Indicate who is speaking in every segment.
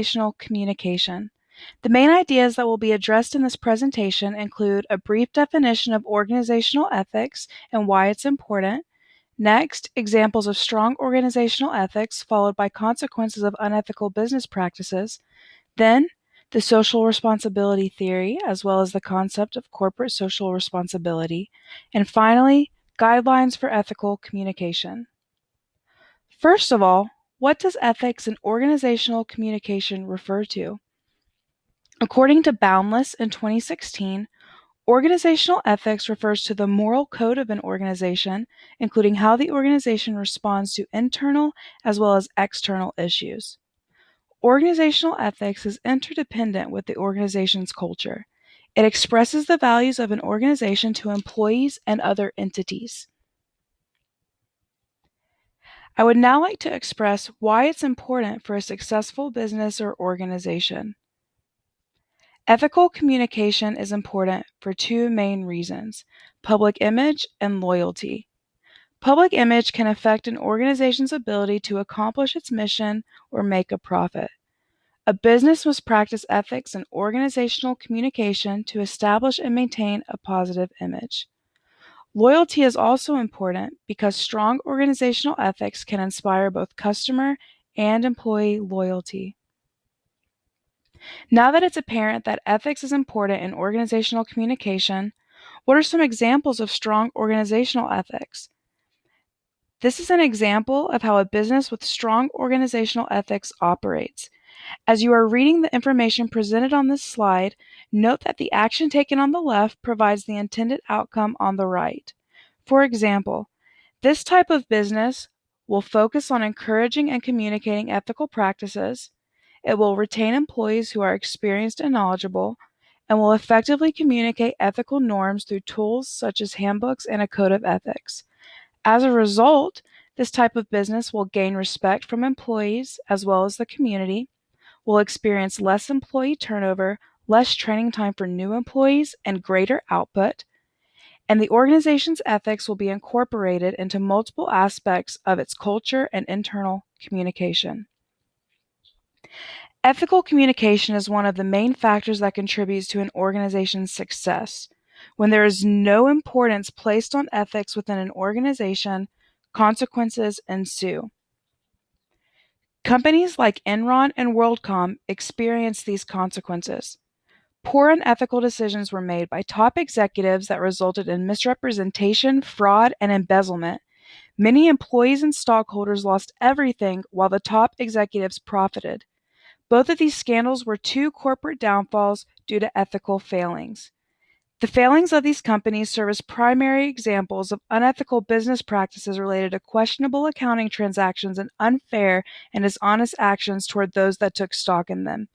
Speaker 1: organizational communication. The main ideas that will be addressed in this presentation include a brief definition of organizational ethics and why it's important. Next, examples of strong organizational ethics, followed by consequences of unethical business practices. Then, the social responsibility theory, as well as the concept of corporate social responsibility. And finally, guidelines for ethical communication. First of all, what does ethics in organizational communication refer to? According to Boundless in 2016, organizational ethics refers to the moral code of an organization, including how the organization responds to internal as well as external issues. Organizational ethics is interdependent with the organization's culture. It expresses the values of an organization to employees and other entities. I would now like to express why it's important for a successful business or organization. Ethical communication is important for two main reasons: public image and loyalty. Public image can affect an organization's ability to accomplish its mission or make a profit. A business must practice ethics in organizational communication to establish and maintain a positive image. Loyalty is also important because strong organizational ethics can inspire both customer and employee loyalty. Now that it's apparent that ethics is important in organizational communication, what are some examples of strong organizational ethics? This is an example of how a business with strong organizational ethics operates. As you are reading the information presented on this slide, note that the action taken on the left provides the intended outcome on the right. For example, this type of business will focus on encouraging and communicating ethical practices. It will retain employees who are experienced and knowledgeable, and will effectively communicate ethical norms through tools such as handbooks and a code of ethics. As a result, this type of business will gain respect from employees as well as the community, will experience less employee turnover, less training time for new employees, and greater output, and the organization's ethics will be incorporated into multiple aspects of its culture and internal communication. Ethical communication is one of the main factors that contributes to an organization's success. When there is no importance placed on ethics within an organization, consequences ensue. Companies like Enron and WorldCom experienced these consequences. Poor and unethical decisions were made by top executives that resulted in misrepresentation, fraud, and embezzlement. Many employees and stockholders lost everything while the top executives profited. Both of these scandals were two corporate downfalls due to ethical failings. The failings of these companies serve as primary examples of unethical business practices related to questionable accounting transactions and unfair and dishonest actions toward those that took stock in them.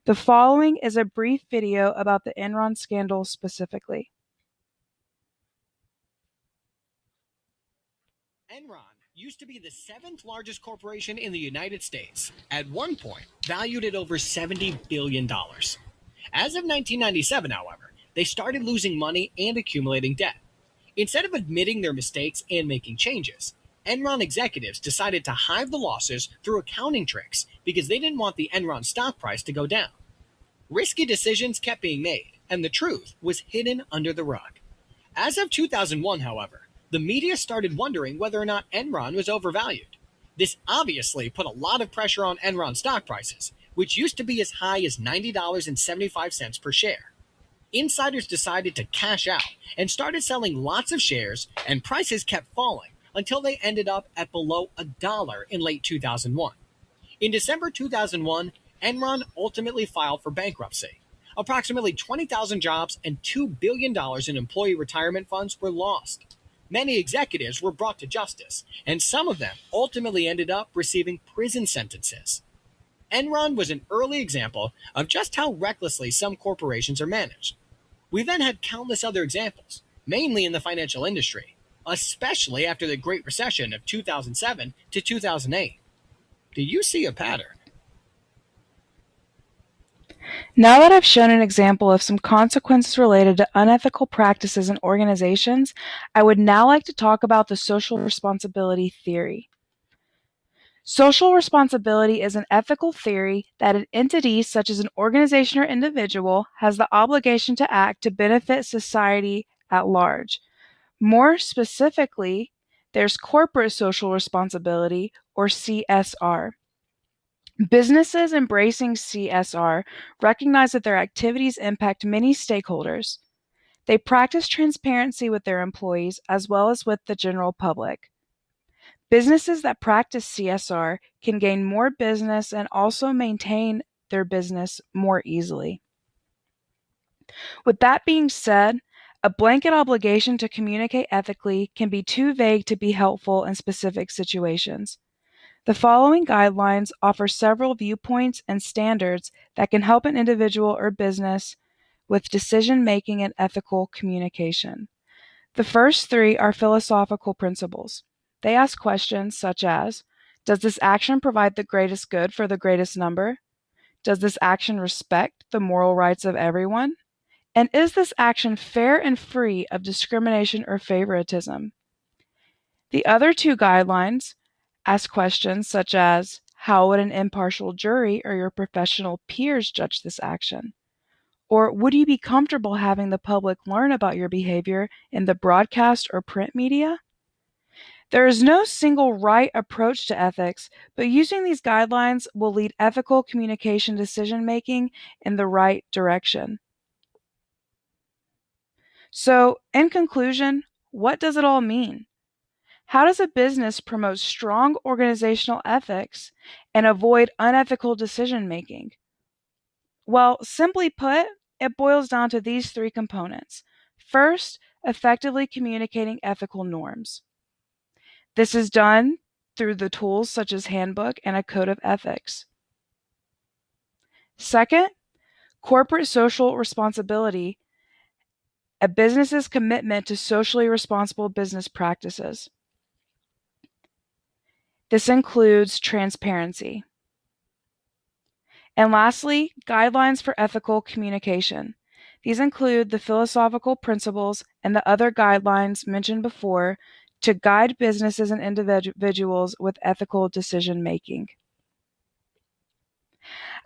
Speaker 1: The following is a brief video about the Enron scandal specifically.
Speaker 2: Enron used to be the 7th largest corporation in the United States, at one point valued at over $70 billion. As of 1997, however, they started losing money and accumulating debt. Instead of admitting their mistakes and making changes, Enron executives decided to hide the losses through accounting tricks because they didn't want the Enron stock price to go down. Risky decisions kept being made, and the truth was hidden under the rug. As of 2001, however, the media started wondering whether or not Enron was overvalued. This obviously put a lot of pressure on Enron stock prices, which used to be as high as $90.75 per share. Insiders decided to cash out and started selling lots of shares, and prices kept falling until they ended up at below $1 in late 2001. In December 2001, Enron ultimately filed for bankruptcy. Approximately 20,000 jobs and $2 billion in employee retirement funds were lost. Many executives were brought to justice, and some of them ultimately ended up receiving prison sentences. Enron was an early example of just how recklessly some corporations are managed. We then had countless other examples, mainly in the financial industry, especially after the Great Recession of 2007 to 2008. Do you see a pattern?
Speaker 1: Now that I've shown an example of some consequences related to unethical practices in organizations, I would now like to talk about the social responsibility theory. Social responsibility is an ethical theory that an entity, such as an organization or individual, has the obligation to act to benefit society at large. More specifically, there's corporate social responsibility, or CSR. Businesses embracing CSR recognize that their activities impact many stakeholders. They practice transparency with their employees as well as with the general public. Businesses that practice CSR can gain more business and also maintain their business more easily. With that being said, a blanket obligation to communicate ethically can be too vague to be helpful in specific situations. The following guidelines offer several viewpoints and standards that can help an individual or business with decision-making and ethical communication. The first three are philosophical principles. They ask questions such as, does this action provide the greatest good for the greatest number? Does this action respect the moral rights of everyone? And is this action fair and free of discrimination or favoritism? The other two guidelines ask questions such as, how would an impartial jury or your professional peers judge this action? Or would you be comfortable having the public learn about your behavior in the broadcast or print media? There is no single right approach to ethics, but using these guidelines will lead ethical communication decision-making in the right direction. So, in conclusion, what does it all mean? How does a business promote strong organizational ethics and avoid unethical decision-making? Well, simply put, it boils down to these three components. First, effectively communicating ethical norms. This is done through the tools such as handbook and a code of ethics. Second, corporate social responsibility, a business's commitment to socially responsible business practices. This includes transparency. And lastly, guidelines for ethical communication. These include the philosophical principles and the other guidelines mentioned before to guide businesses and individuals with ethical decision-making.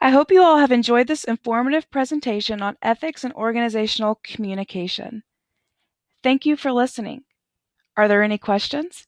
Speaker 1: I hope you all have enjoyed this informative presentation on ethics and organizational communication. Thank you for listening. Are there any questions?